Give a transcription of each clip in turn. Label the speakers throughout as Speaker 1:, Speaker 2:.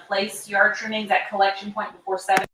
Speaker 1: Place yard trimmings at collection point before 7.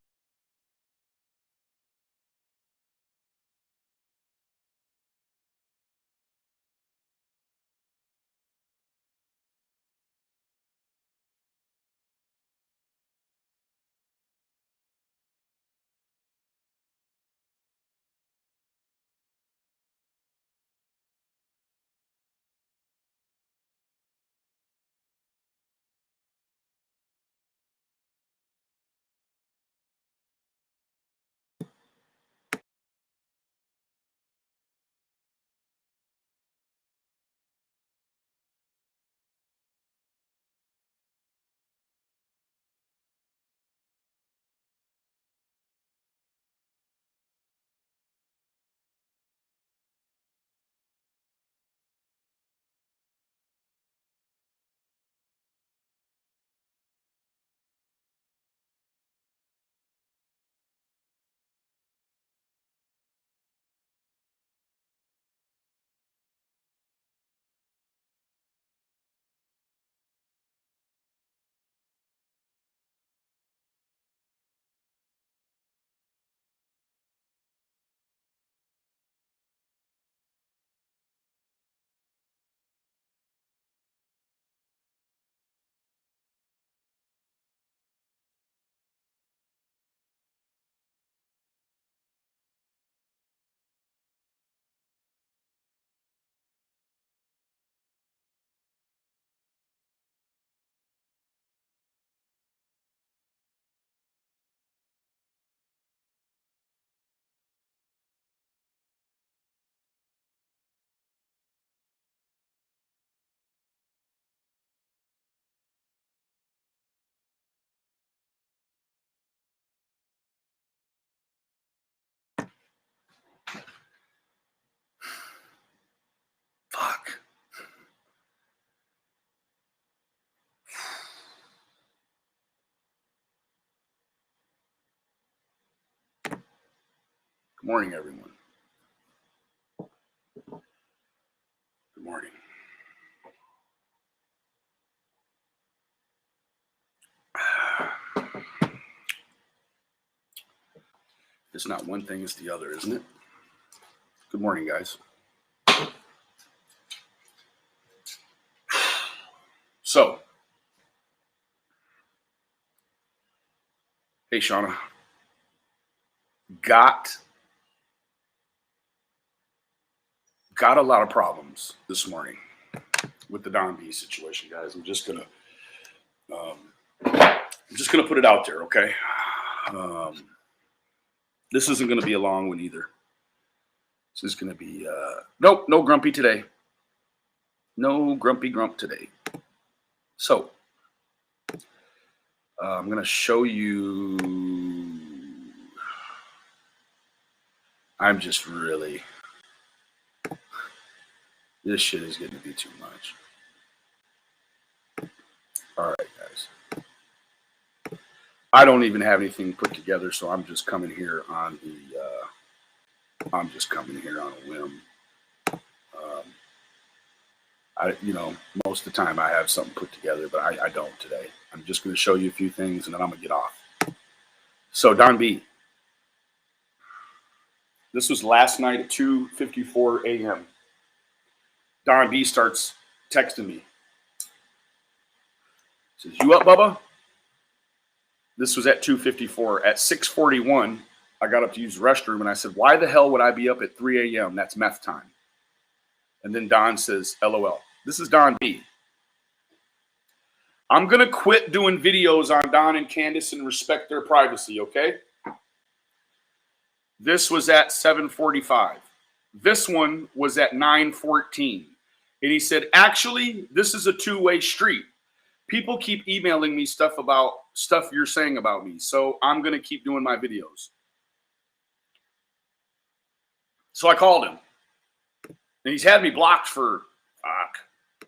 Speaker 2: Fuck. Good morning, everyone. Good morning. It's not one thing, it's the other, isn't it? Good morning, guys. So, hey, Shauna. Got a lot of problems this morning with the Don B situation, guys. I'm just gonna put it out there, okay? This isn't gonna be a long one either. This is gonna be nope, no grumpy today. No grumpy grump today. So I'm gonna show you. I'm just really. This shit is getting to be too much. All right, guys. I don't even have anything put together, so I'm just coming here on the. I'm just coming here on a whim. Most of the time I have something put together, but I don't today. I'm just going to show you a few things, and then I'm going to get off. So Don B. This was last night at 2:54 a.m. Don B starts texting me. Says, "You up, Bubba?" This was at 2:54. At 6:41, I got up to use the restroom, and I said, "Why the hell would I be up at 3 a.m.? That's meth time." And then Don says, "LOL." This is Don B. I'm going to quit doing videos on Don and Candace and respect their privacy, okay? This was at 7:45. This one was at 9:14. And he said, "Actually, this is a two-way street. People keep emailing me stuff about stuff you're saying about me, so I'm going to keep doing my videos." So I called him. And he's had me blocked for,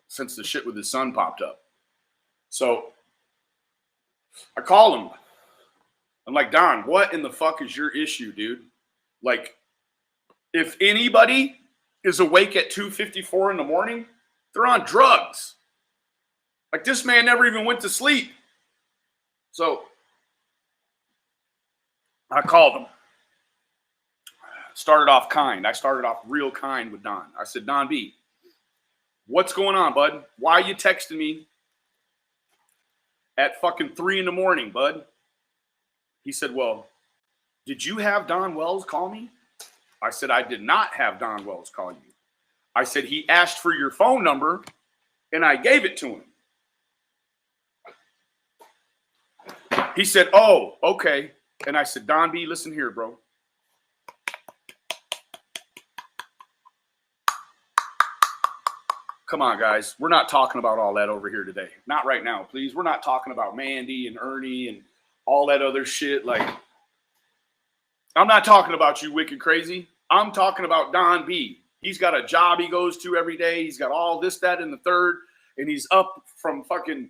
Speaker 2: since the shit with his son popped up. So I call him. I'm like, "Don, what in the fuck is your issue, dude? Like, if anybody is awake at 2:54 in the morning, they're on drugs. Like, this man never even went to sleep. So I called him. Started off kind. I started off real kind with Don. I said, Don B, what's going on, bud? Why are you texting me at fucking 3 in the morning, bud? He said, well, did you have Don Wells call me? I said, I did not have Don Wells call you. I said, he asked for your phone number and I gave it to him. He said, oh, okay. And I said, Don B, listen here, bro. Come on, guys. We're not talking about all that over here today. Not right now, please. We're not talking about Mandy and Ernie and all that other shit. Like, I'm not talking about you, wicked crazy. I'm talking about Don B. He's got a job he goes to every day. He's got all this, that, and the third. And he's up from fucking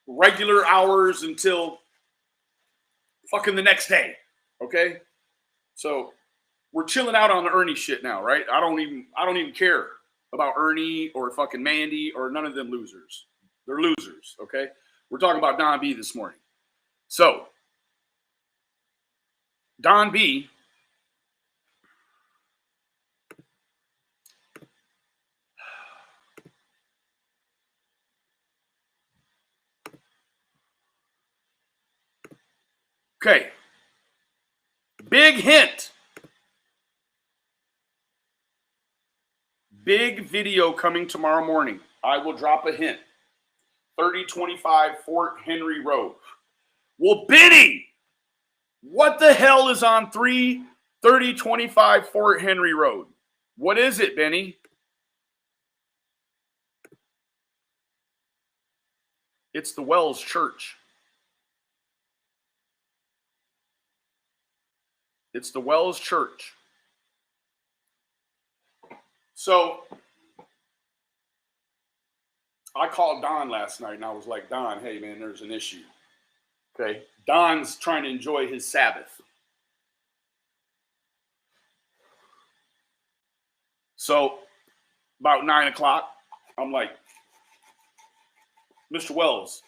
Speaker 2: regular hours until fucking the next day. Okay? So we're chilling out on the Ernie shit now, right? I don't even care about Ernie or fucking Mandy or none of them losers. They're losers, okay? We're talking about Don B this morning. So, Don B okay. Big hint. Big video coming tomorrow morning. I will drop a hint. 3025 Fort Henry Road. Well, Benny, what the hell is on 3025 Fort Henry Road? What is it, Benny? It's the Wells Church. It's the Wells Church. So I called Don last night and I was like, Don, hey man, there's an issue. Okay. Don's trying to enjoy his Sabbath. So about 9 o'clock, I'm like, Mr. Wells,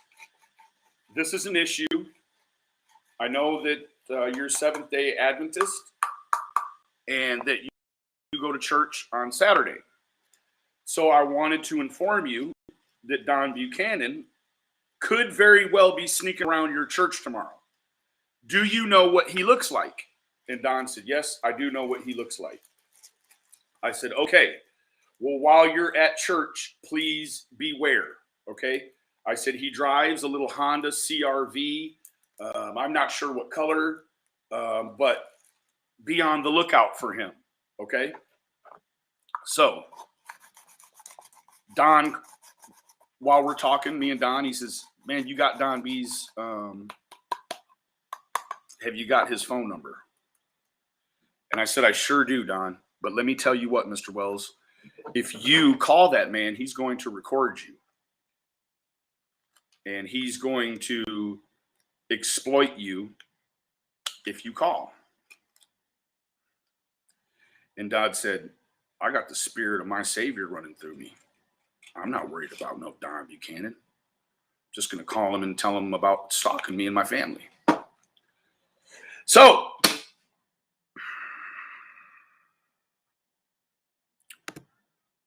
Speaker 2: this is an issue. I know that you're Seventh-day Adventist and that you go to church on Saturday. So I wanted to inform you that Don Buchanan could very well be sneaking around your church tomorrow. Do you know what he looks like? And Don said, yes, I do know what he looks like. I said, okay, well, while you're at church, please beware, okay? I said, he drives a little Honda CRV. I'm not sure what color, but be on the lookout for him, okay? So, Don, while we're talking, me and Don, he says, man, you got Don B's, have you got his phone number? And I said, I sure do, Don. But let me tell you what, Mr. Wells, if you call that man, he's going to record you. And he's going to exploit you if you call. And Don said, I got the spirit of my Savior running through me. I'm not worried about no Don Buchanan. Just going to call him and tell him about stalking me and my family. So,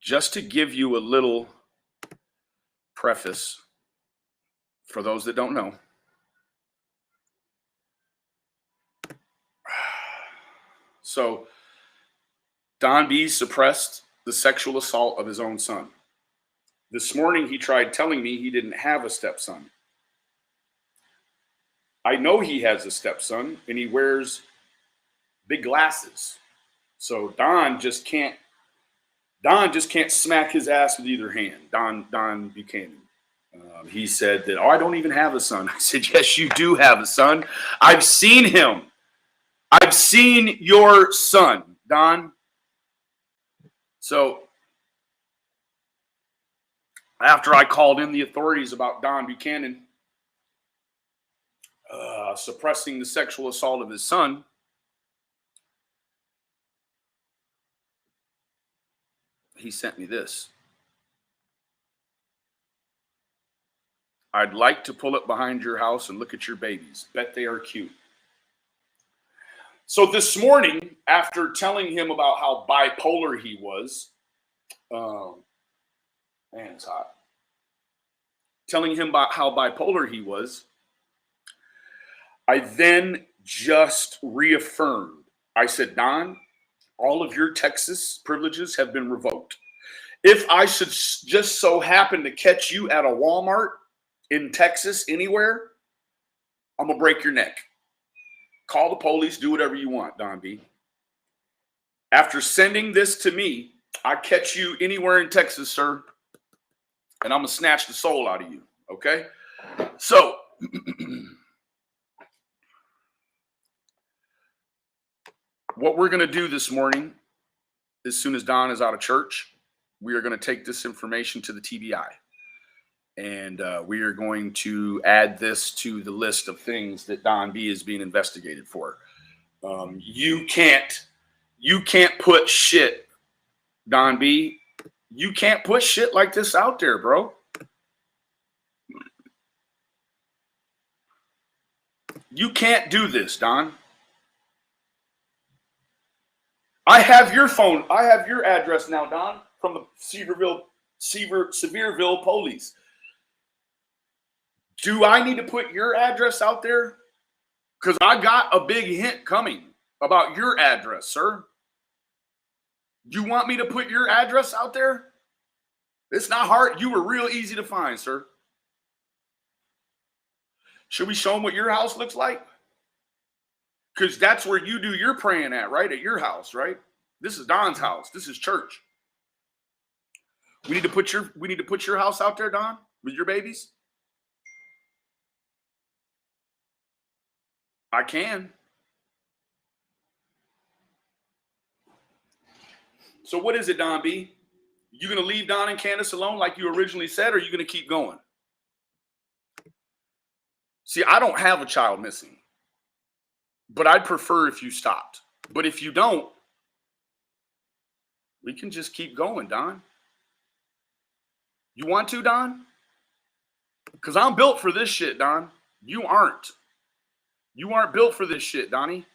Speaker 2: just to give you a little preface for those that don't know, so Don B suppressed the sexual assault of his own son. This morning, he tried telling me he didn't have a stepson. I know he has a stepson, and he wears big glasses. So Don just can't smack his ass with either hand. Don Buchanan. He said that, oh, I don't even have a son. I said, yes, you do have a son. I've seen him. I've seen your son, Don. So after I called in the authorities about Don Buchanan suppressing the sexual assault of his son, he sent me this. I'd like to pull up behind your house and look at your babies. Bet they are cute. So this morning, after telling him about how bipolar he was, man, it's hot. Telling him about how bipolar he was, I then just reaffirmed. I said, Don, all of your Texas privileges have been revoked. If I should just so happen to catch you at a Walmart in Texas anywhere, I'm going to break your neck. Call the police, do whatever you want, Don B. After sending this to me, I catch you anywhere in Texas, sir, and I'm going to snatch the soul out of you, okay? So, what we're going to do this morning, as soon as Don is out of church, we are going to take this information to the TBI. And we are going to add this to the list of things that Don B is being investigated for. You can't put shit, Don B. You can't put shit like this out there, bro. You can't do this, Don. I have your phone. I have your address now, Don, from the Sevierville police. Do I need to put your address out there? Because I got a big hint coming about your address, sir. Do you want me to put your address out there? It's not hard. You were real easy to find, sir. Should we show them what your house looks like? Because that's where you do your praying at, right? At your house, right? This is Don's house. This is church. We need to put your house out there, Don, with your babies. I can. So what is it, Don B? You going to leave Don and Candace alone like you originally said, or are you going to keep going? See, I don't have a child missing, but I'd prefer if you stopped. But if you don't, we can just keep going, Don. You want to, Don? Because I'm built for this shit, Don. You aren't. You aren't built for this shit, Donnie.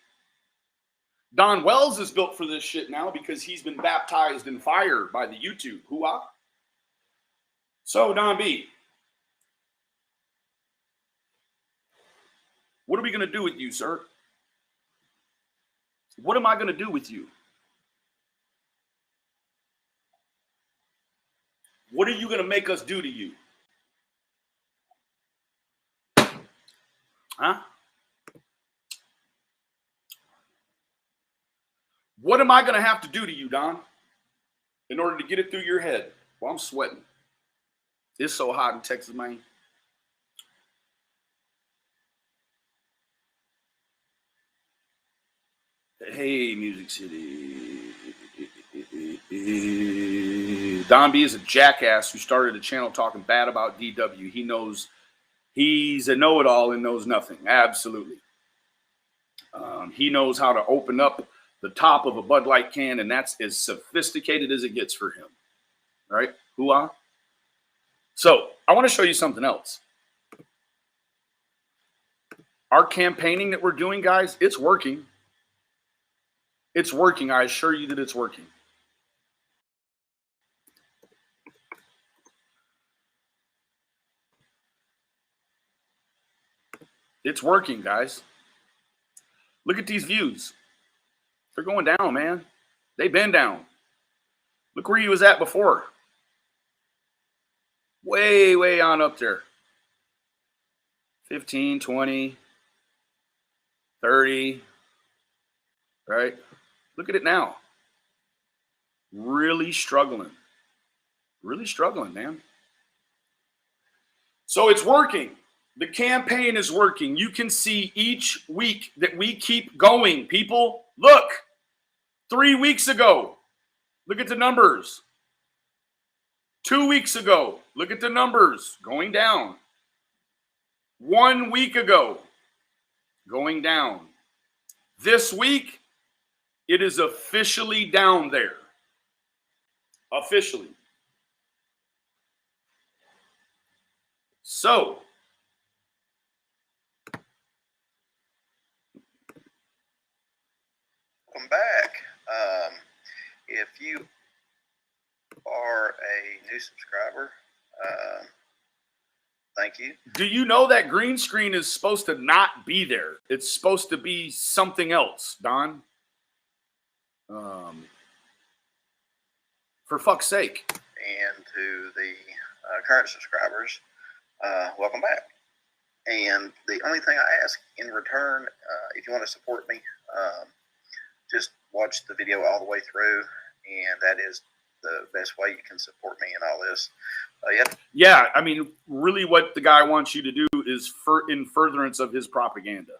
Speaker 2: Don Wells is built for this shit now because he's been baptized in fire by the YouTube. Hoo-ah. So, Don B, what are we going to do with you, sir? What am I going to do with you? What are you going to make us do to you? Huh? What am I going to have to do to you, Don, in order to get it through your head? Well, I'm sweating. It's so hot in Texas, man. Hey, Music City. Don B is a jackass who started a channel talking bad about DW. He knows he's a know-it-all and knows nothing. Absolutely. He knows how to open up the top of a Bud Light can, and that's as sophisticated as it gets for him. All right? Hoo-ah. So I want to show you something else. Our campaigning that we're doing, guys, it's working. It's working. I assure you that it's working. It's working, guys. Look at these views. They're going down, man. They've been down. Look where he was at before. Way, way on up there. 15, 20, 30. Right? Look at it now. Really struggling. Really struggling, man. So it's working. The campaign is working. You can see each week that we keep going. People, look. 3 weeks ago, look at the numbers. 2 weeks ago, look at the numbers going down. 1 week ago, going down. This week, it is officially down there. Officially. So,
Speaker 3: subscriber. Thank you.
Speaker 2: Do you know that green screen is supposed to not be there? It's supposed to be something else, Don. For fuck's sake.
Speaker 3: And to the current subscribers, welcome back. And the only thing I ask in return, if you want to support me, just watch the video all the way through, and that is the best way you can support me in all this.
Speaker 2: Yeah, I mean, really what the guy wants you to do is in furtherance of his propaganda.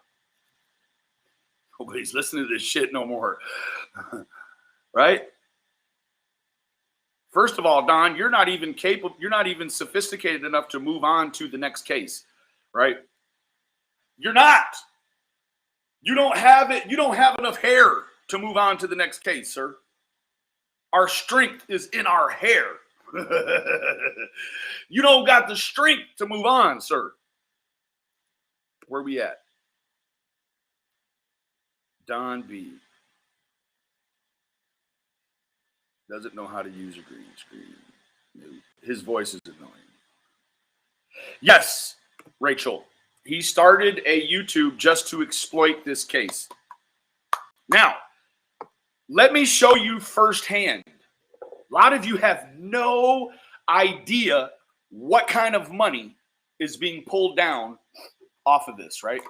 Speaker 2: Nobody's listening to this shit no more. Right? First of all, Don, you're not even capable, you're not even sophisticated enough to move on to the next case, right? You're not. You don't have it. You don't have enough hair to move on to the next case, sir. Our strength is in our hair. You don't got the strength to move on, sir. Where we at? Don B. Doesn't know how to use a green screen. No. His voice is annoying. Yes, Rachel. He started a YouTube just to exploit this case. Now, let me show you firsthand. A lot of you have no idea what kind of money is being pulled down off of this, right?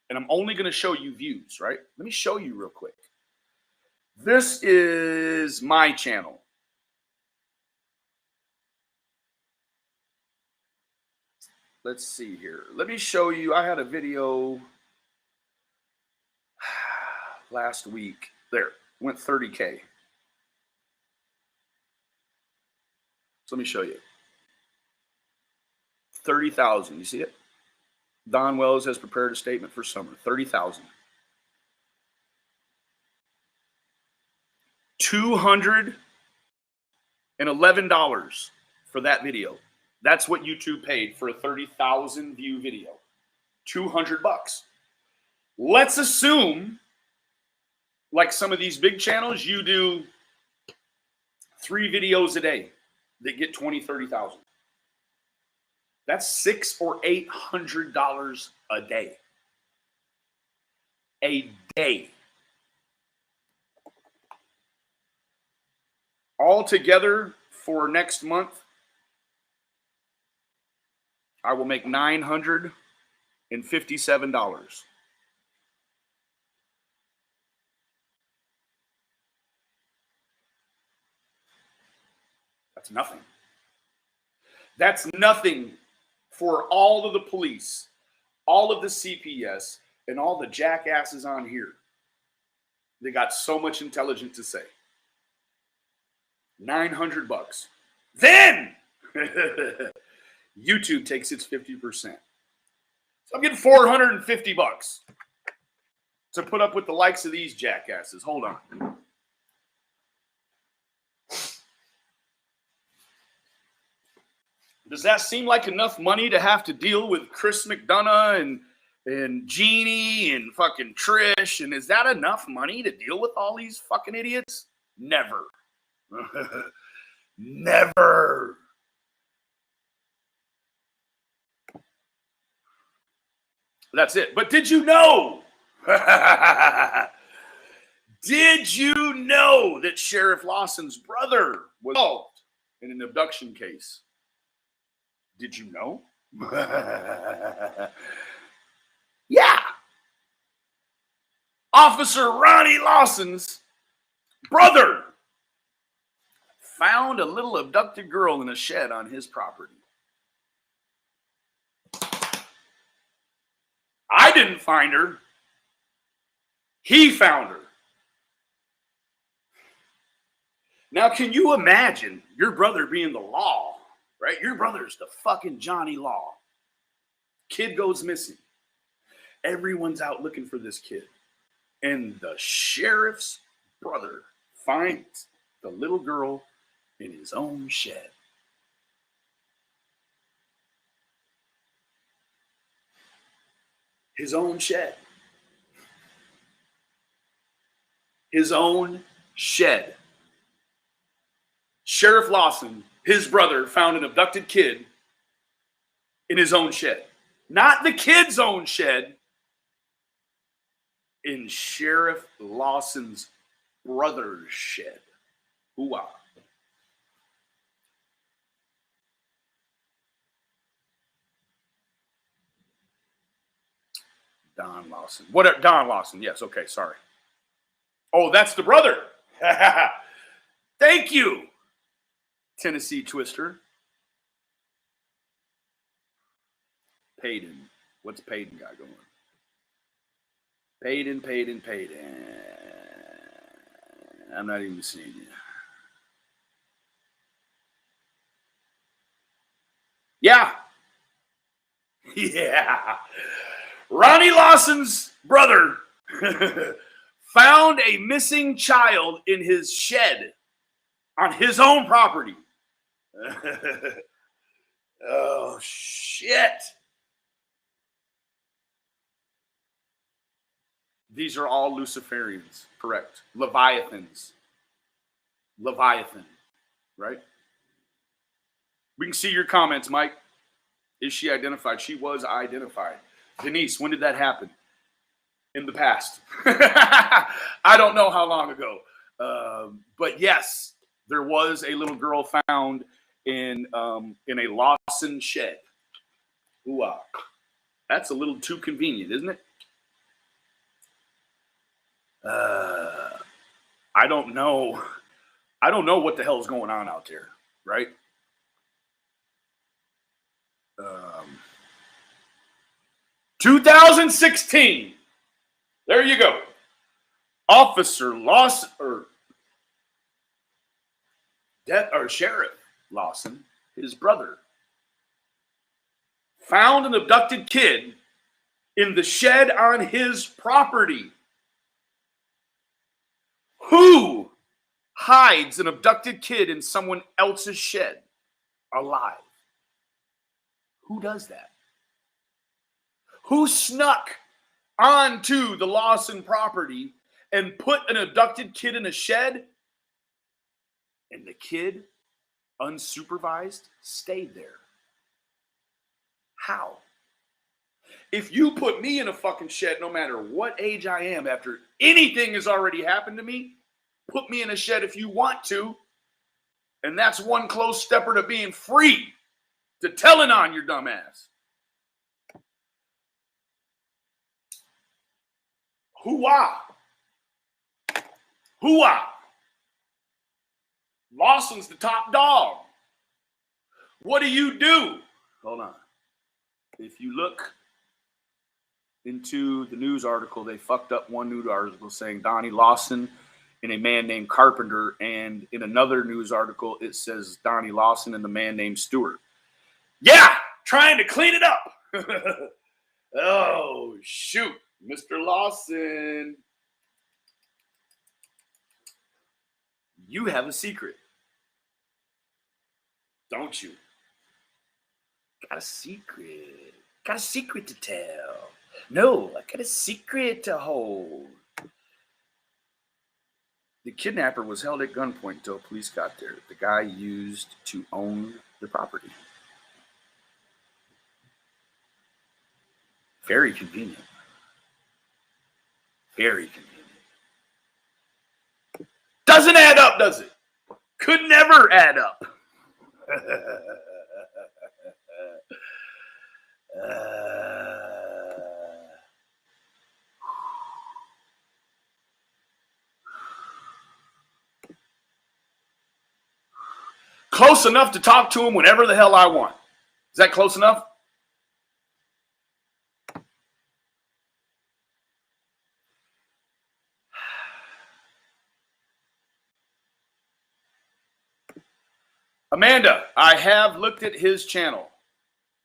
Speaker 2: And I'm only going to show you views, right? Let me show you real quick. This is my channel. Let's see here. Let me show you. I had a video last week. There, went 30K. So let me show you. 30,000. You see it? Don Wells has prepared a statement for summer. 30,000. $211 for that video. That's what YouTube paid for a 30,000 view video. $200. Let's assume, like some of these big channels, you do 3 videos a day that get 20, 30,000. That's $600 or $800 a day. A day. All together for next month, I will make $957. That's nothing. That's nothing for all of the police, all of the CPS, and all the jackasses on here. They got so much intelligent to say. $900. Then YouTube takes its 50%. So I'm getting $450 to put up with the likes of these jackasses. Hold on. Does that seem like enough money to have to deal with Chris McDonough and Jeannie and fucking Trish? And is that enough money to deal with all these fucking idiots? Never. Never. That's it. But did you know? Did you know that Sheriff Lawson's brother was involved in an abduction case? Did you know? Yeah. Officer Ronnie Lawson's brother found a little abducted girl in a shed on his property. I didn't find her. He found her. Now, can you imagine your brother being the law, right? Your brother's the fucking Johnny Law. Kid goes missing. Everyone's out looking for this kid. And the sheriff's brother finds the little girl in his own shed. His own shed. His own shed. Sheriff Lawson, his brother, found an abducted kid in his own shed. Not the kid's own shed, in Sheriff Lawson's brother's shed. Hoo-ah. Don Lawson. What? Don Lawson. Yes. Okay. Sorry. Oh, that's the brother. Thank you, Tennessee Twister. Payden. What's Payden got going? Payden. I'm not even seeing you. Yeah. Yeah. Ronnie Lawson's brother found a missing child in his shed on his own property. Oh, shit. These are all Luciferians, correct? Leviathans. Leviathan, right? We can see your comments, Mike. Is she identified? She was identified. Denise, when did that happen? In the past. I don't know how long ago. But yes, there was a little girl found in a Lawson shed. Ooh, that's a little too convenient, isn't it? I don't know. I don't know what the hell is going on out there, right? 2016. There you go. Officer Lawson or Sheriff Lawson, his brother, found an abducted kid in the shed on his property. Who hides an abducted kid in someone else's shed alive? Who does that? Who snuck onto the Lawson property and put an abducted kid in a shed, and the kid, unsupervised, stayed there? How? If you put me in a fucking shed, no matter what age I am, after anything has already happened to me, put me in a shed if you want to, and that's one close stepper to being free, to telling on your dumb ass. Hoo-ah. Hoo-ah. Lawson's the top dog. What do you do? Hold on. If you look into the news article, they fucked up one news article saying Donnie Lawson and a man named Carpenter, and in another news article it says Donnie Lawson and the man named Stewart. Yeah, trying to clean it up. Oh, shoot. Mr. Lawson, you have a secret, don't you? Got a secret. Got a secret to tell. No, I got a secret to hold. The kidnapper was held at gunpoint until police got there. The guy used to own the property. Very convenient. Very convenient. Doesn't add up, does it? Could never add up. Close enough to talk to him whenever the hell I want. Is that close enough? Amanda, I have looked at his channel.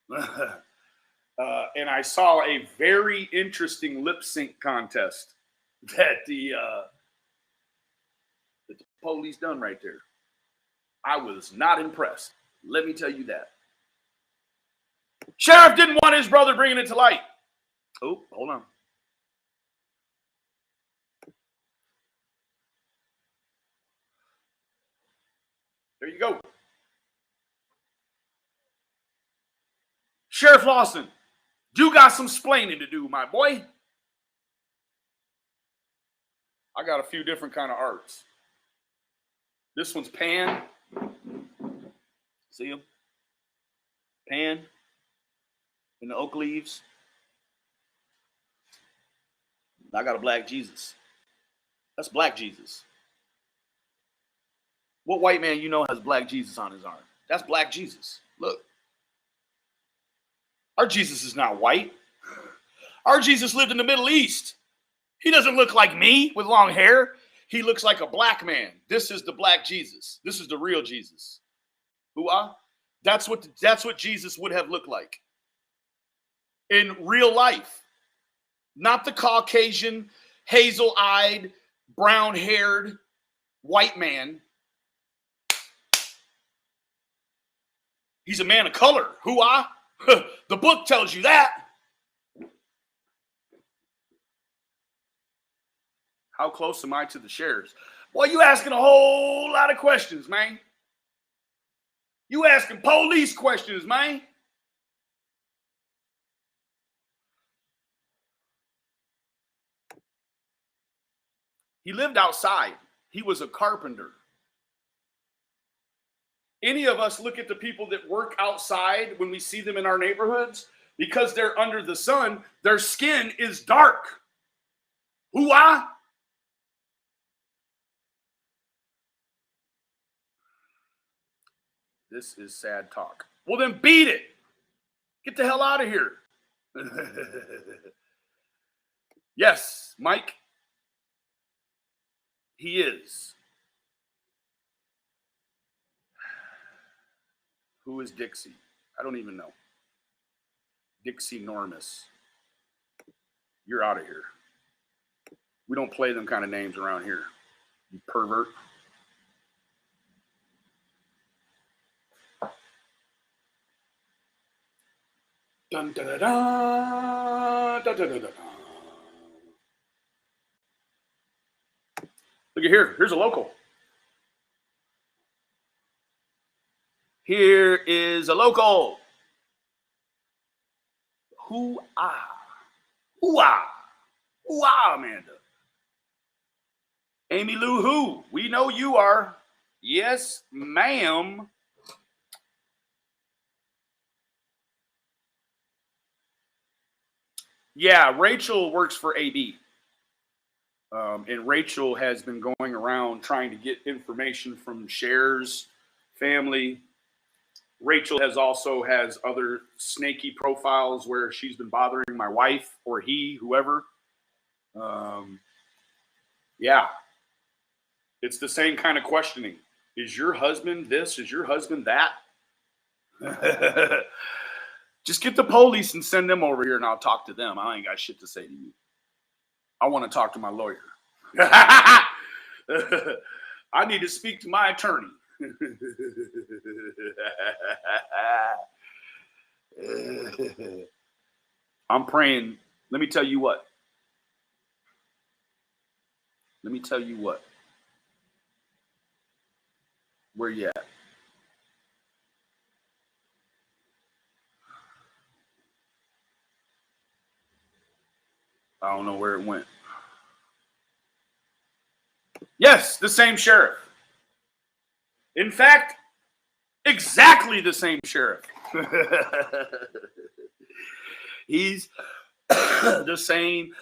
Speaker 2: And I saw a very interesting lip sync contest that the police done right there. I was not impressed. Let me tell you that. Sheriff didn't want his brother bringing it to light. Oh, hold on. There you go. Sheriff Lawson, you got some splaining to do, my boy. I got a few different kind of arts. This one's pan. See him? Pan. And the oak leaves. I got a black Jesus. That's black Jesus. What white man you know has black Jesus on his arm? That's black Jesus. Look. Our Jesus is not white. Our Jesus lived in the Middle East. He doesn't look like me with long hair. He looks like a black man. This is the black Jesus. This is the real Jesus. That's what Jesus would have looked like in real life. Not the Caucasian, hazel-eyed, brown-haired white man. He's a man of color. The book tells you that. How close am I to the sheriffs? Boy, you asking a whole lot of questions, man. You asking police questions, man. He lived outside. He was a carpenter. Any of us look at the people that work outside when we see them in our neighborhoods, because they're under the sun, their skin is dark. This is sad talk. Well, then beat it. Get the hell out of here. Yes, Mike. He is. Who is Dixie? I don't even know. Dixie Normus. You're out of here. We don't play them kind of names around here. You pervert. Dun, da, da, da, da, da, da, da. Look at here. Here's a local. Here is a local. Hoo-ah. Hoo-ah. Hoo-ah, Amanda. Amy Lou Who. We know you are. Yes, ma'am. Yeah, Rachel works for AB. And Rachel has been going around trying to get information from Cher's family. Rachel has other snaky profiles where she's been bothering my wife or whoever. Yeah. It's the same kind of questioning. Is your husband this? Is your husband that? Just get the police and send them over here and I'll talk to them. I ain't got shit to say to you. I want to talk to my lawyer. I need to speak to my attorney. I'm praying. Let me tell you what. Where you at? I don't know where it went. Yes, the same sheriff. In fact, exactly the same sheriff. He's the same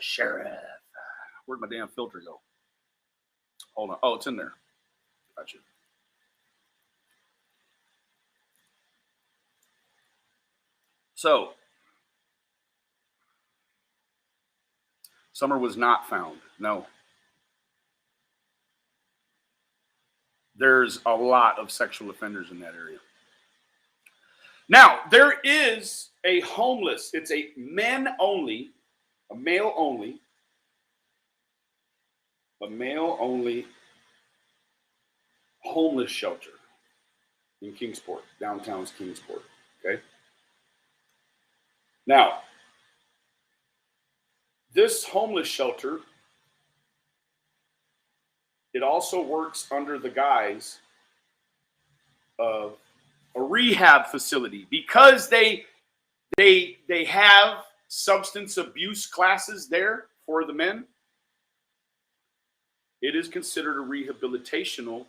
Speaker 2: sheriff. Where'd my damn filter go? Hold on. Oh, it's in there. Gotcha. So, Summer was not found. No. There's a lot of sexual offenders in that area. Now, there is a homeless, it's a male only homeless shelter in Kingsport, downtown's Kingsport. Okay. Now, this homeless shelter, it also works under the guise a rehab facility because they have substance abuse classes there for the men. It is considered a rehabilitational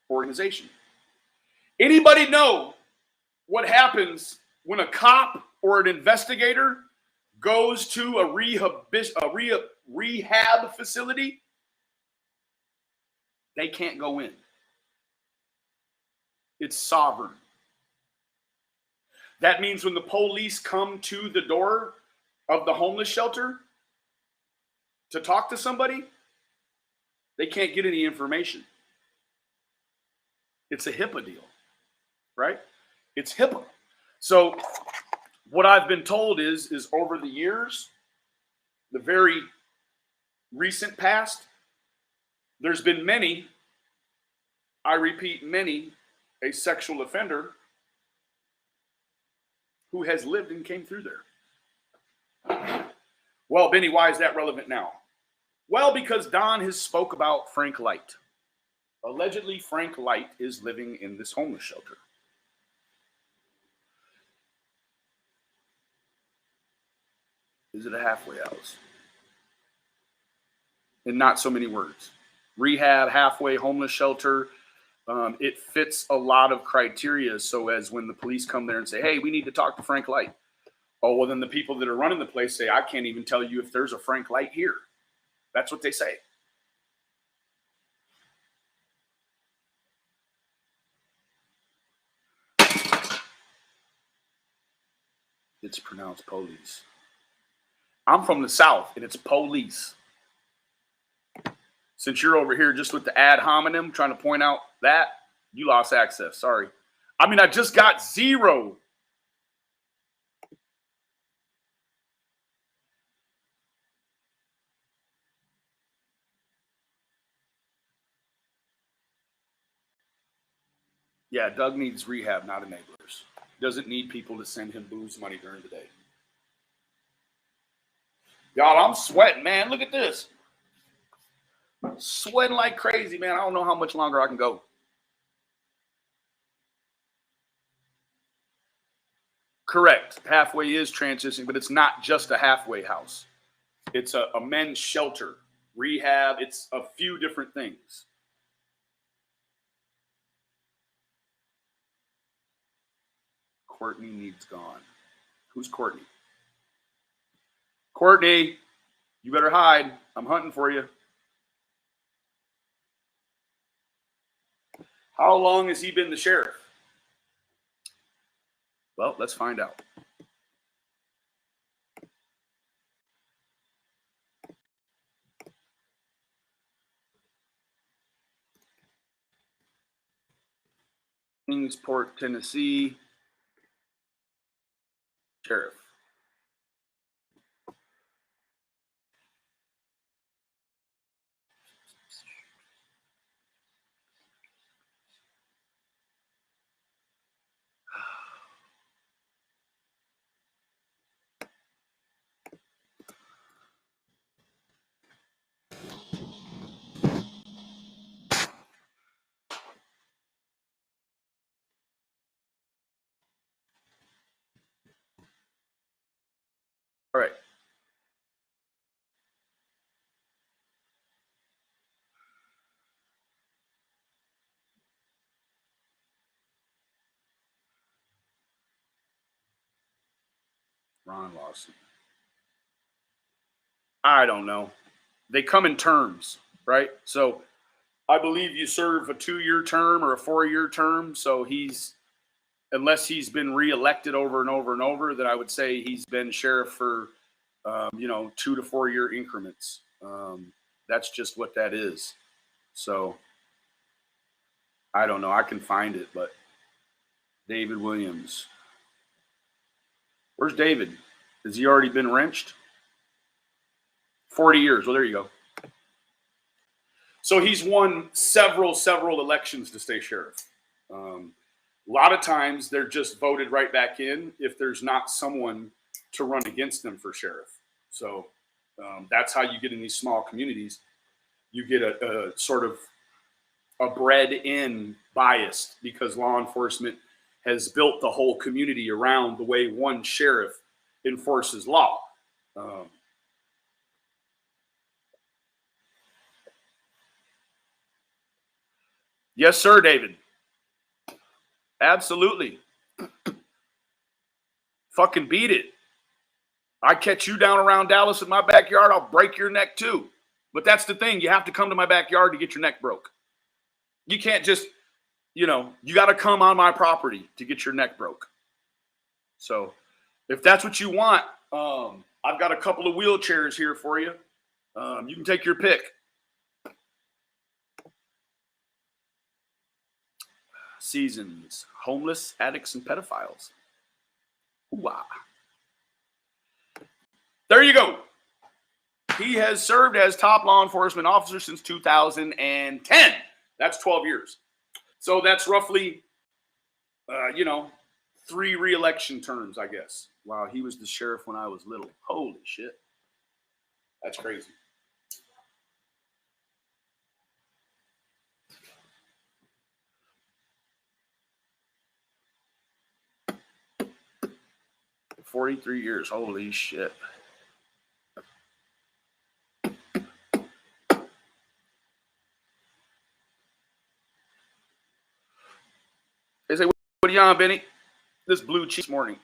Speaker 2: organization. Anybody know what happens when a cop or an investigator goes to a rehab facility? They can't go in. It's sovereign. That means when the police come to the door of the homeless shelter to talk to somebody, they can't get any information. It's a HIPAA deal, right? It's HIPAA. So what I've been told is over the years, the very recent past, there's been many, I repeat, many, a sexual offender who has lived and came through there. Well, Benny, why is that relevant now? Well, because Don has spoke about Frank Light. Allegedly, Frank Light is living in this homeless shelter. Is it a halfway house? In not so many words. Rehab, halfway, homeless shelter. It fits a lot of criteria. So as when the police come there and say, hey, we need to talk to Frank Light. Oh, well, then the people that are running the place say, I can't even tell you if there's a Frank Light here. That's what they say. It's pronounced police. I'm from the South, and it's police. Since you're over here just with the ad hominem trying to point out that, you lost access. Sorry. I mean, I just got 0. Yeah, Doug needs rehab, not enablers. Doesn't need people to send him booze money during the day. Y'all, I'm sweating, man. Look at this. Sweating like crazy, man. I don't know how much longer I can go. Correct. Halfway is transitioning, but it's not just a halfway house. It's a men's shelter, rehab. It's a few different things. Courtney needs gone. Who's Courtney? Courtney, you better hide. I'm hunting for you. How long has he been the sheriff? Well, let's find out. Kingsport, Tennessee. Sheriff. All right. Ron Lawson. I don't know. They come in terms, right? So I believe you serve a 2-year term or a 4-year term. So unless he's been reelected over and over and over, then I would say he's been sheriff for, 2 to 4 year increments. That's just what that is. So I don't know. I can find it, but David Williams. Where's David? Has he already been wrenched? 40 years. Well, there you go. So he's won several elections to stay sheriff. A lot of times they're just voted right back in if there's not someone to run against them for sheriff. So that's how you get in these small communities. You get a sort of a bred-in bias because law enforcement has built the whole community around the way one sheriff enforces law. Yes, sir, David. Absolutely. Fucking beat it. I catch you down around Dallas in my backyard, I'll break your neck too. But that's the thing. You have to come to my backyard to get your neck broke. You can't just, you got to come on my property to get your neck broke. So if that's what you want, I've got a couple of wheelchairs here for you. You can take your pick. Seasons, homeless, addicts, and pedophiles. Ooh-ah. There you go. He has served as top law enforcement officer since 2010. That's 12 years. So that's roughly, 3 re-election terms, I guess. Wow, he was the sheriff when I was little. Holy shit. That's crazy. "43 years. Holy shit. They say, what are you on, Benny? This blue cheese morning.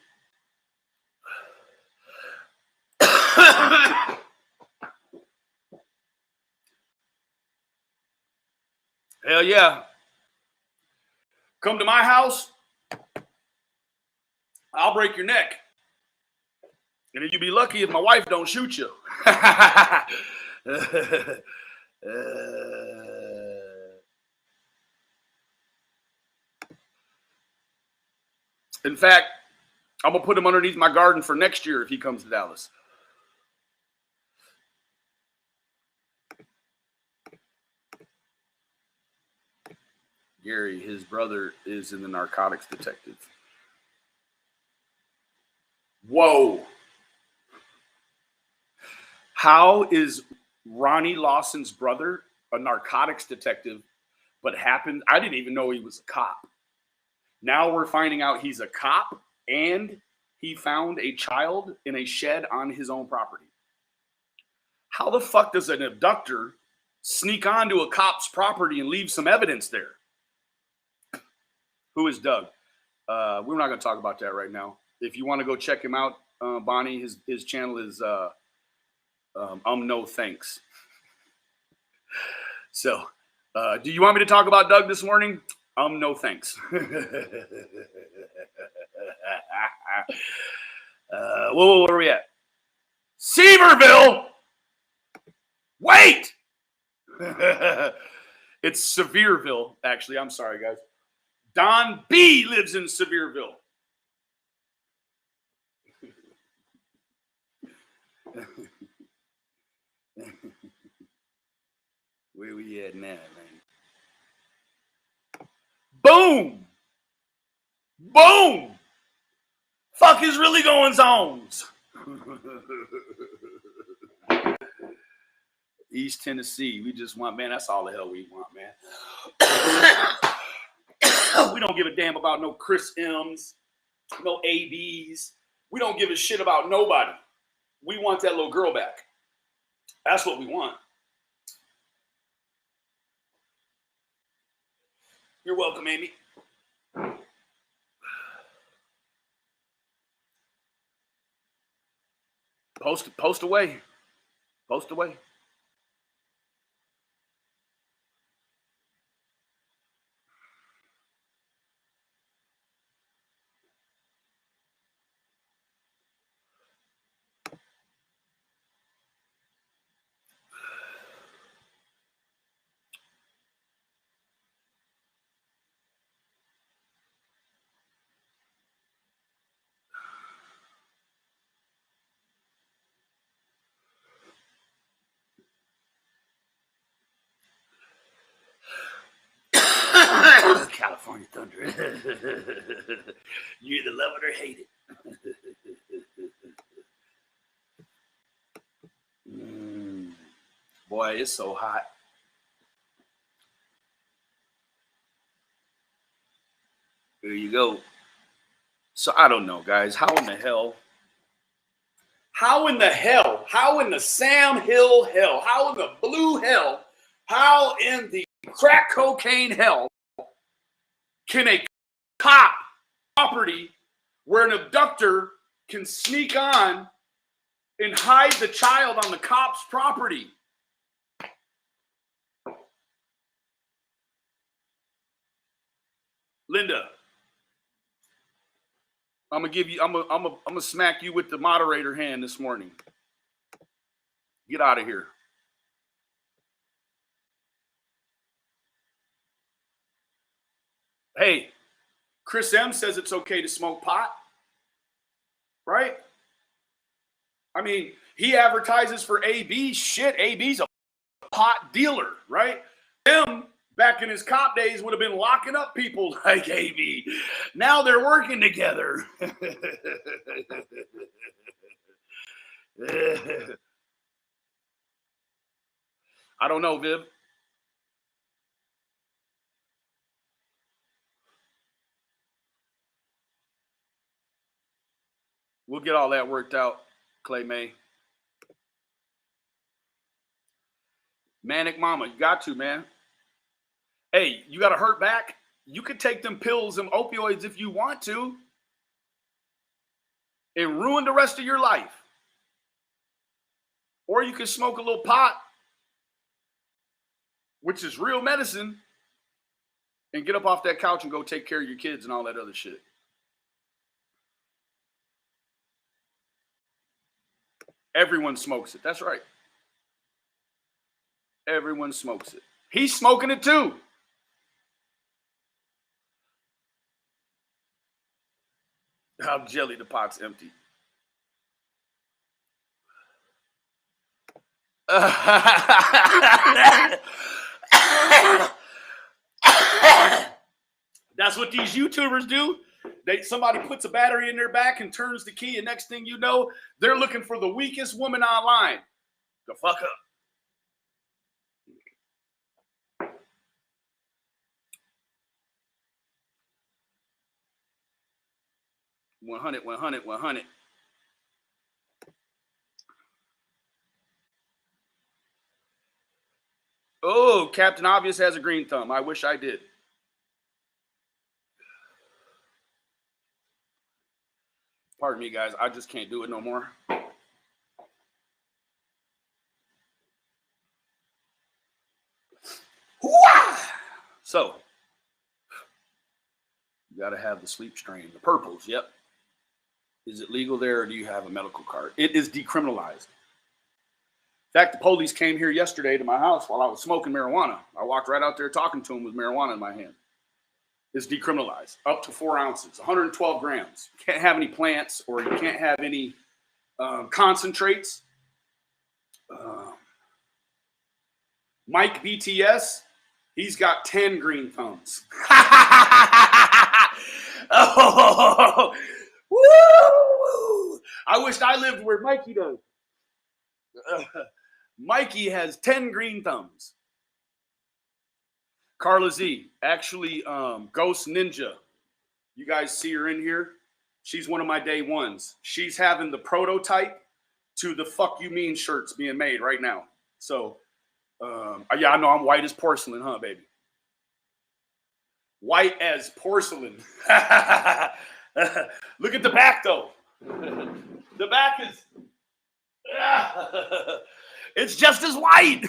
Speaker 2: Hell yeah. Come to my house, I'll break your neck. And you'd be lucky if my wife don't shoot you. In fact, I'm going to put him underneath my garden for next year if he comes to Dallas. Gary, his brother is in the narcotics detective. Whoa. How is Ronnie Lawson's brother a narcotics detective, but happened? I didn't even know he was a cop. Now we're finding out he's a cop and he found a child in a shed on his own property. How the fuck does an abductor sneak onto a cop's property and leave some evidence there? Who is Doug? We're not going to talk about that right now. If you want to go check him out, Bonnie, his channel is No Thanks. So, do you want me to talk about Doug this morning? No thanks. Whoa, where are we at? Sevierville! Wait! It's Sevierville, actually. I'm sorry, guys. Don B lives in Sevierville. Where we at now, man? Boom! Boom! Fuck is really going on? East Tennessee. We just want, man, that's all the hell we want, man. We don't give a damn about no Chris M's, no ABs. We don't give a shit about nobody. We want that little girl back. That's what we want. You're welcome, Amy. Post away. Post away. California Thunder. You either love it or hate it. Boy, it's so hot. you go. So I don't know, guys. How in the hell? How in the hell? How in the Sam Hill hell? How in the blue hell? How in the crack cocaine hell can a cop property where an abductor can sneak on and hide the child on the cop's property? Linda, I'm gonna smack you with the moderator hand this morning. Get out of here. Hey, Chris M says it's okay to smoke pot, right? I mean, he advertises for AB. Shit, AB's a pot dealer, right? Him back in his cop days would have been locking up people like AB. Now they're working together. I don't know, Viv. We'll get all that worked out, Clay May. Manic Mama, you got to, man. Hey, you got a hurt back? You could take them pills, them opioids if you want to, and ruin the rest of your life. Or you could smoke a little pot, which is real medicine, and get up off that couch and go take care of your kids and all that other shit. Everyone smokes it. That's right. Everyone smokes it. He's smoking it too. How jelly the pot's empty. That's what these YouTubers do. Somebody puts a battery in their back and turns the key, and next thing you know, they're looking for the weakest woman online. The fuck up. $100. Oh, Captain Obvious has a green thumb. I wish I did. Pardon me, guys. I just can't do it no more. So, you got to have the sleep strain, the purples. Yep. Is it legal there, or do you have a medical card? It is decriminalized. In fact, the police came here yesterday to my house while I was smoking marijuana. I walked right out there talking to them with marijuana in my hand. It's decriminalized, up to 4 ounces, 112 grams. You can't have any plants, or you can't have any concentrates. Mike BTS, he's got 10 green thumbs. Oh, woo! I wished I lived where Mikey does. Mikey has 10 green thumbs. Carla Z, actually, Ghost Ninja. You guys see her in here? She's one of my day ones. She's having the prototype to the Fuck You Mean shirts being made right now. So, yeah, I know I'm white as porcelain, huh, baby? White as porcelain. Look at the back, though. The back is... it's just as white.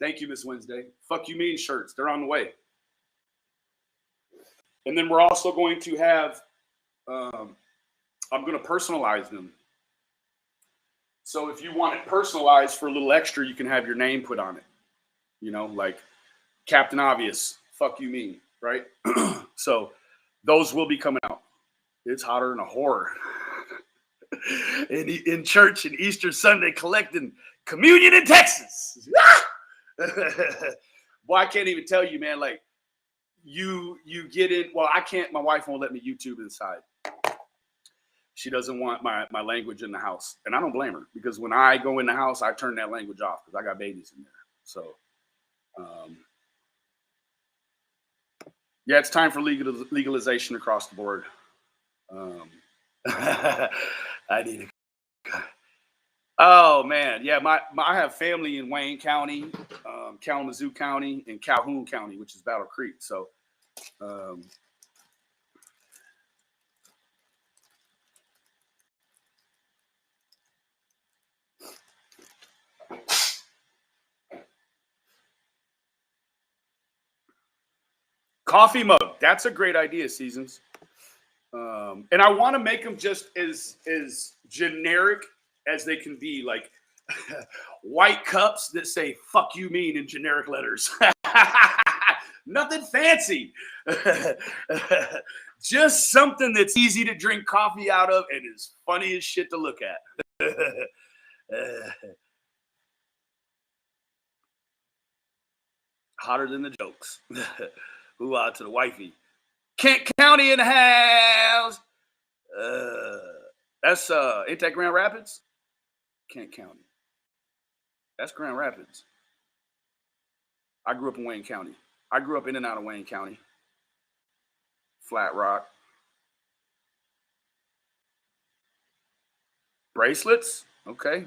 Speaker 2: Thank you, Miss Wednesday. Fuck You Mean shirts. They're on the way. And then we're also going to have, I'm going to personalize them. So if you want it personalized for a little extra, you can have your name put on it. You know, like Captain Obvious, Fuck You Mean, right? So those will be coming out. It's hotter than a whore. in church and Easter Sunday collecting communion in Texas. Boy, I can't even tell you, man. Like you get in. Well, I can't. My wife won't let me YouTube inside. She doesn't want my language in the house, and I don't blame her, because when I go in the house, I turn that language off because I got babies in there. So, Yeah, it's time for legalization across the board. I need a. Oh man, yeah. I have family in Wayne County, Kalamazoo County, and Calhoun County, which is Battle Creek. So, coffee mug. That's a great idea, Seasons. And I want to make them just as generic as they can be, like white cups that say "fuck you" mean in generic letters. Nothing fancy. Just something that's easy to drink coffee out of and is funny as shit to look at. Hotter than the jokes. Ooh, out to the wifey. Kent County in the house. That's ain't that Grand Rapids? Kent County. That's Grand Rapids. I grew up in Wayne County. I grew up in and out of Wayne County. Flat Rock. Bracelets? Okay.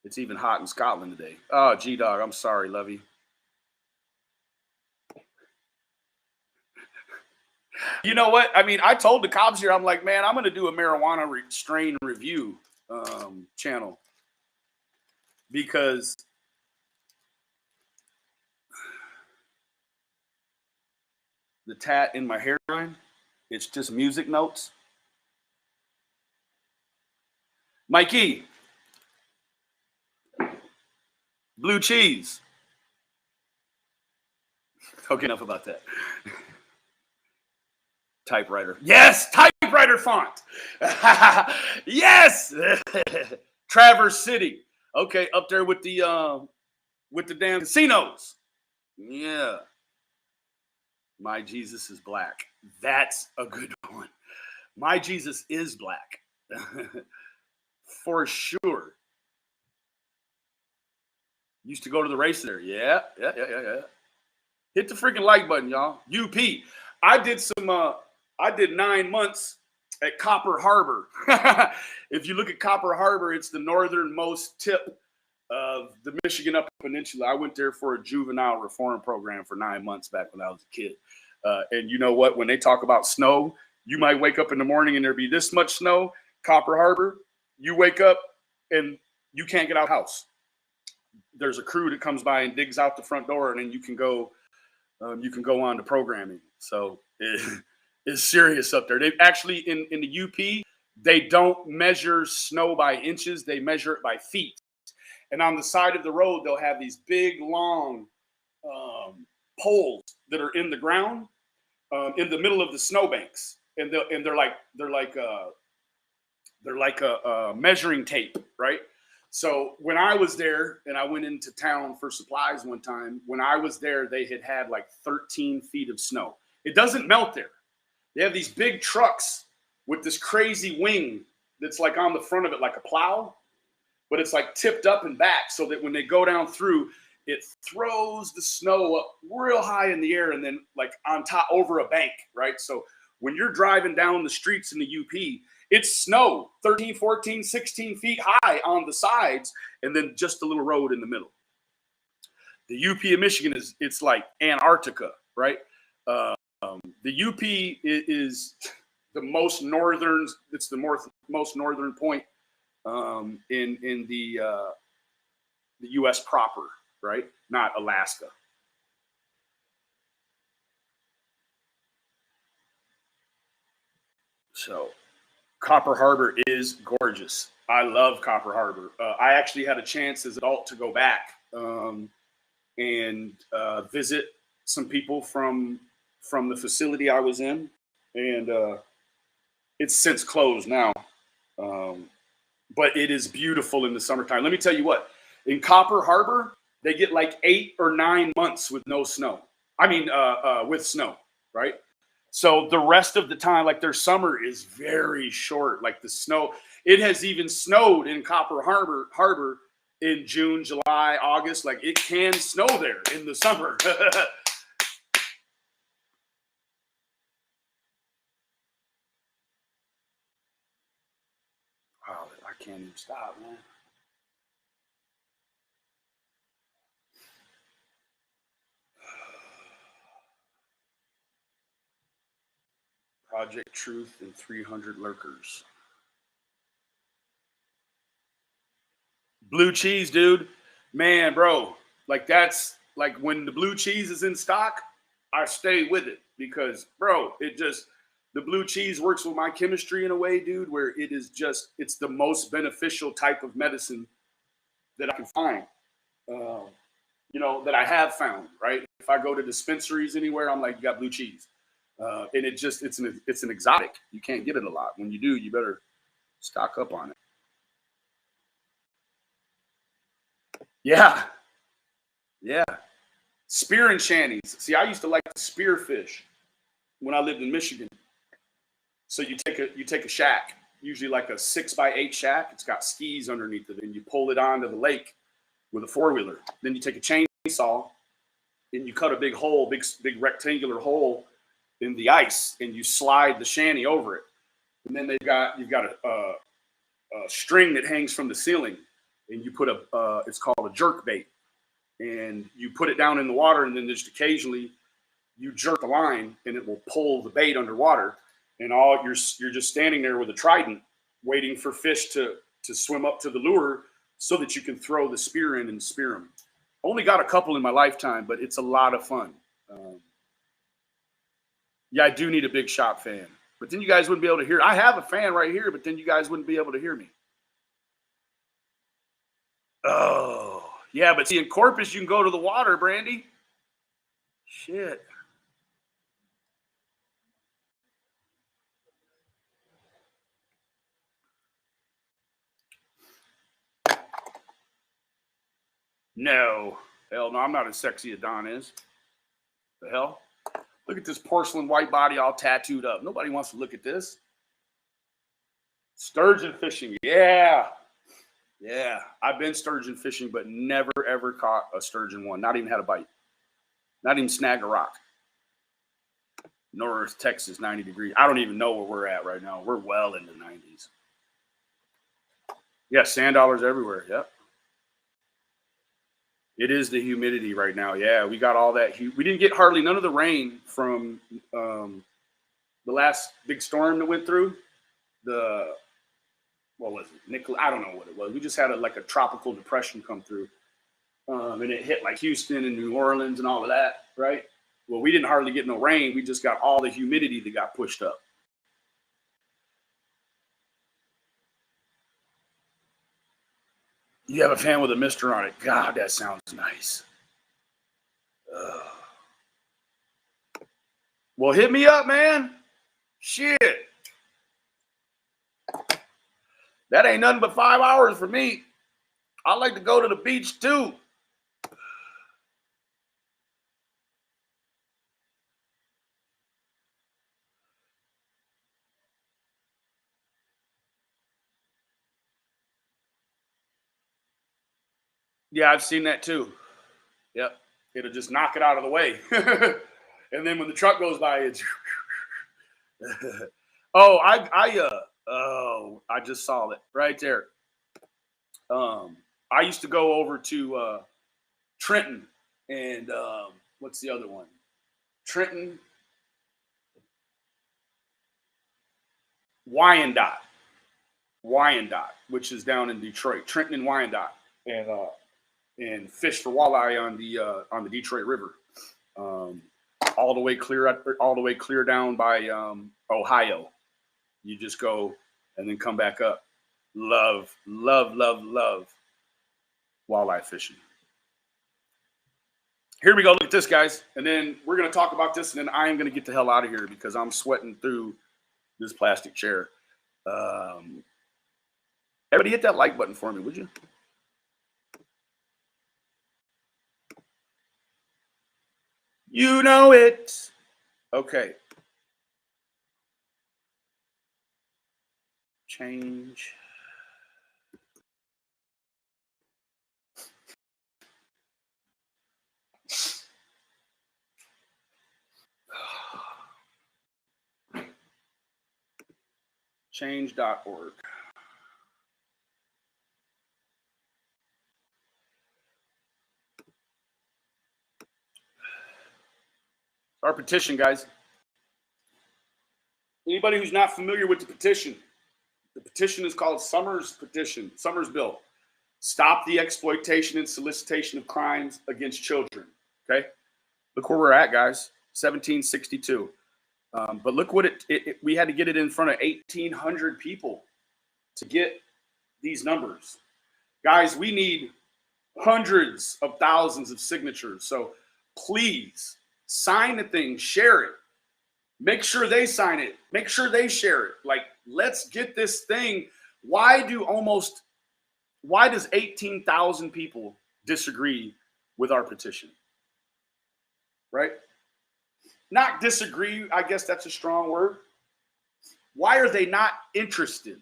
Speaker 2: It's even hot in Scotland today. Oh, G-Dog, I'm sorry, Lovey. You know what? I mean, I told the cops here, I'm like, man, I'm going to do a marijuana strain review channel because the tat in my hairline, it's just music notes. Mikey, blue cheese. Okay, enough about that. Typewriter. Yes, typewriter font. Yes. Traverse City. Okay, up there with the damn casinos. Yeah. My Jesus is black. That's a good one. My Jesus is black. For sure. Used to go to the race there. Yeah. Hit the freaking like button, y'all. UP. I did 9 months at Copper Harbor. If you look at Copper Harbor, it's the northernmost tip of the Michigan Upper Peninsula. I went there for a juvenile reform program for 9 months back when I was a kid. And you know what? When they talk about snow, you might wake up in the morning and there be this much snow. Copper Harbor, you wake up and you can't get out of the house. There's a crew that comes by and digs out the front door, and then you can go on to programming. So it's serious up there. They actually in the UP, they don't measure snow by inches, they measure it by feet. And on the side of the road, they'll have these big long poles that are in the ground in the middle of the snowbanks, and they're like a measuring tape, right? So when I was there and I went into town for supplies one time, when I was there, they had like 13 feet of snow. It doesn't melt there. They have these big trucks with this crazy wing that's like on the front of it, like a plow, but it's like tipped up and back so that when they go down through, it throws the snow up real high in the air and then like on top over a bank, right? So when you're driving down the streets in the UP, it's snow 13, 14, 16 feet high on the sides and then just a little road in the middle. The UP of Michigan it's like Antarctica, right? The UP is the most northern. It's the most northern point in the U.S. proper, right? Not Alaska. So Copper Harbor is gorgeous. I love Copper Harbor. I actually had a chance as an adult to go back and visit some people from the facility I was in, and it's since closed now. But it is beautiful in the summertime. Let me tell you what, in Copper Harbor, they get like 8 or 9 months with no snow. I mean, with snow, right? So the rest of the time, like their summer is very short. Like the snow, it has even snowed in Copper Harbor in June, July, August. Like it can snow there in the summer. can't even stop, man. Project Truth and 300 lurkers. Blue cheese, dude. Man, bro. Like that's like when the blue cheese is in stock, I stay with it because, bro, the blue cheese works with my chemistry in a way, dude, where it's the most beneficial type of medicine that I can find. That I have found, right? If I go to dispensaries anywhere, I'm like, you got blue cheese. And it's an exotic. You can't get it a lot. When you do, you better stock up on it. Yeah. Yeah. Spear and shanties. See, I used to like to spear fish when I lived in Michigan. So you take a shack, usually like a 6x8 shack. It's got skis underneath it, and you pull it onto the lake with a 4-wheeler. Then you take a chainsaw and you cut a big hole, big rectangular hole in the ice, and you slide the shanty over it. And then you've got a string that hangs from the ceiling, and you put it's called a jerk bait, and you put it down in the water, and then just occasionally you jerk the line, and it will pull the bait underwater, and you're just standing there with a trident, waiting for fish to swim up to the lure, so that you can throw the spear in and spear them. Only got a couple in my lifetime, but it's a lot of fun. Yeah, I do need a big shop fan, but then you guys wouldn't be able to hear. I have a fan right here, but then you guys wouldn't be able to hear me. Oh, yeah, but see, in Corpus, you can go to the water, Brandy. Shit. No. Hell no, I'm not as sexy as Don is. The hell? Look at this porcelain white body all tattooed up. Nobody wants to look at this. Sturgeon fishing. Yeah. Yeah. I've been sturgeon fishing, but never, ever caught a sturgeon one. Not even had a bite. Not even snag a rock. North Texas, 90 degrees. I don't even know where we're at right now. We're well in the 90s. Yeah, sand dollars everywhere. Yep. It is the humidity right now. Yeah, we got all that. We didn't get hardly none of the rain from the last big storm that went through. What was it? I don't know what it was. We just had a tropical depression come through. And it hit like Houston and New Orleans and all of that, right? Well, we didn't hardly get no rain. We just got all the humidity that got pushed up. You have a fan with a mister on it. God, that sounds nice. Well, hit me up, man. Shit. That ain't nothing but 5 hours for me. I like to go to the beach too. Yeah, I've seen that too. Yep. It'll just knock it out of the way. And then when the truck goes by, it's I just saw it right there. I used to go over to Trenton and what's the other one? Trenton, Wyandotte, which is down in Detroit. Trenton and Wyandotte, and fish for walleye on the Detroit River, all the way clear down by Ohio. You just go and then come back up. Love walleye fishing. Here we go. Look at this, guys. And then we're going to talk about this, and then I am going to get the hell out of here because I'm sweating through this plastic chair. Everybody hit that like button for me, would you? You know it. Okay. Change. Change.org. Our petition, guys. Anybody who's not familiar with the petition is called Summers Petition, Summers Bill. Stop the exploitation and solicitation of crimes against children. Okay? Look where we're at, guys. 1762. But look what we had to get it in front of 1,800 people to get these numbers. Guys, we need hundreds of thousands of signatures. So please sign the thing, share it. Make sure they sign it. Make sure they share it. Like, let's get this thing. Why does 18,000 people disagree with our petition? Right? Not disagree, I guess that's a strong word. Why are they not interested?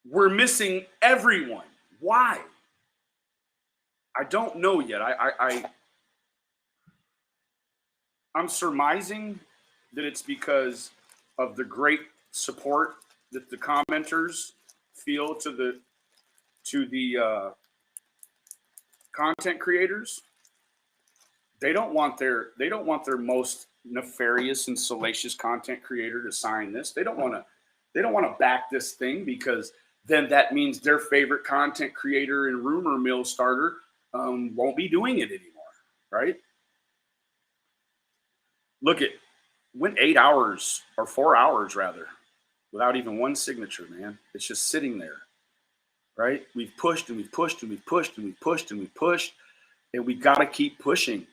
Speaker 2: We're missing everyone. Why? I don't know yet. I'm surmising that it's because of the great support that the commenters feel to the content creators. They don't want their most nefarious and salacious content creator to sign this. They don't want to back this thing, because then that means their favorite content creator and rumor mill starter won't be doing it anymore, right? Look, it went 8 hours, or 4 hours rather, without even one signature, man. It's just sitting there, right? We've pushed and we've pushed and we've pushed and we've pushed and we've pushed, and we got to keep pushing,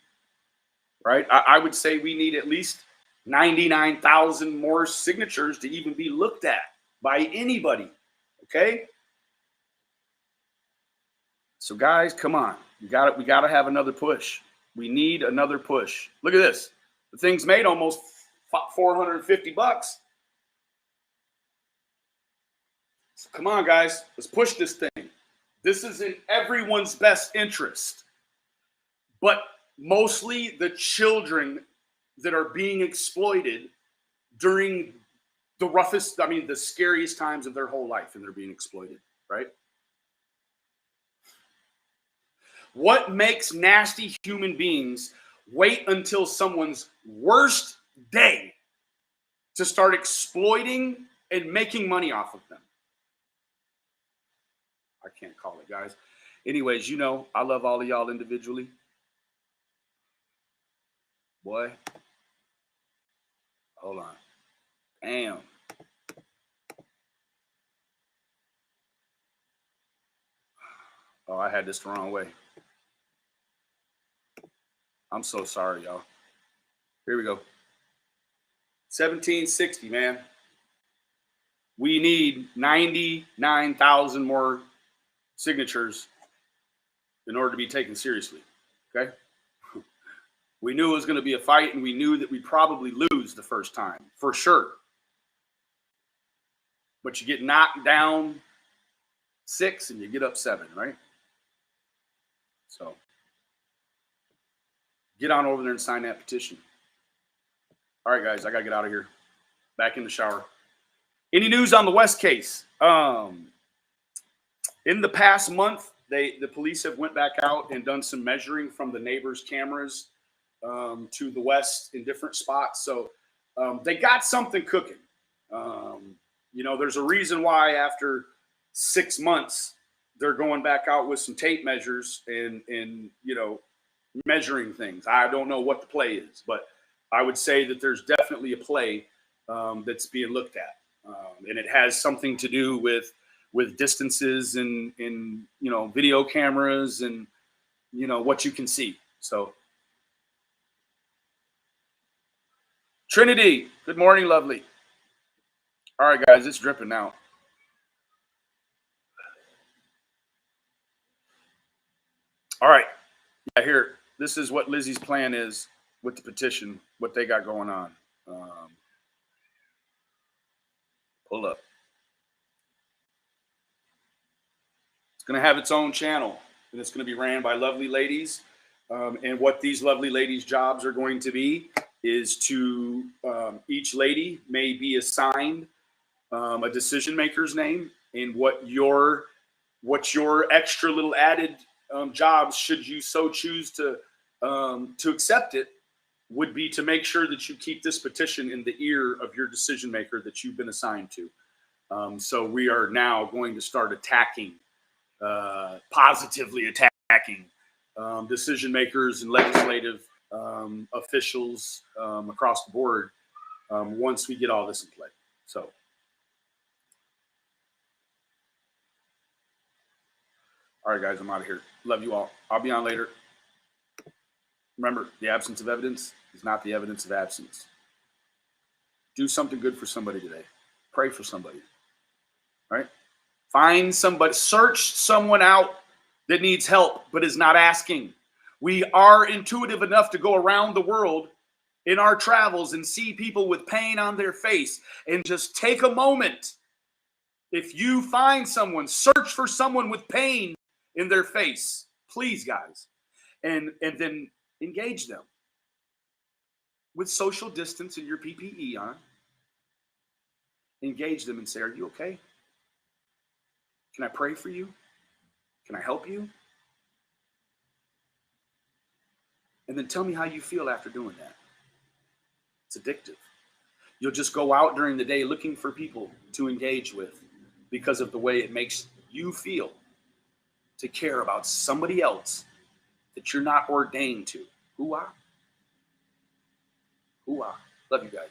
Speaker 2: right? I would say we need at least 99,000 more signatures to even be looked at by anybody, okay? So guys, come on. We got to have another push. We need another push. Look at this. The thing's made almost $450. So come on, guys. Let's push this thing. This is in everyone's best interest. But mostly the children that are being exploited during the roughest, the scariest times of their whole life, and they're being exploited, right? What makes nasty human beings wait until someone's worst day to start exploiting and making money off of them? I can't call it, guys. Anyways, I love all of y'all individually. Boy. Hold on. Damn. Oh, I had this the wrong way. I'm so sorry, y'all. Here we go. 1760, man. We need 99,000 more signatures in order to be taken seriously, okay? We knew it was going to be a fight, and we knew that we'd probably lose the first time, for sure. But you get knocked down 6 and you get up 7, right? So get on over there and sign that petition. All right, guys, I got to get out of here. Back in the shower. Any news on the West case? In the past month, the police have went back out and done some measuring from the neighbors' cameras to the west in different spots. So they got something cooking. There's a reason why after 6 months they're going back out with some tape measures and measuring things. I don't know what the play is, but I would say that there's definitely a play that's being looked at, and it has something to do with distances and video cameras and what you can see. So Trinity, good morning, lovely. All right, guys, it's dripping now. All right. Yeah, here. This is what Lizzie's plan is with the petition, what they got going on. Pull up. It's going to have its own channel, and it's going to be ran by lovely ladies. And what these lovely ladies' jobs are going to be is to each lady may be assigned a decision maker's name, and what your extra little added jobs, should you so choose to accept it, would be to make sure that you keep this petition in the ear of your decision maker that you've been assigned to. So we are now going to start attacking, positively attacking decision makers and legislative officials across the board once we get all this in play. So, all right, guys, I'm out of here. Love you all. I'll be on later. Remember, the absence of evidence is not the evidence of absence. Do something good for somebody today. Pray for somebody. Right? Find somebody, search someone out that needs help but is not asking. We are intuitive enough to go around the world in our travels and see people with pain on their face and just take a moment. If you find someone, search for someone with pain in their face, please, guys, and then engage them with social distance and your PPE on. Engage them and say, are you okay? Can I pray for you? Can I help you? And then tell me how you feel after doing that. It's addictive. You'll just go out during the day looking for people to engage with because of the way it makes you feel to care about somebody else that you're not ordained to. Hoo-ah. Hoo-ah. Love you guys.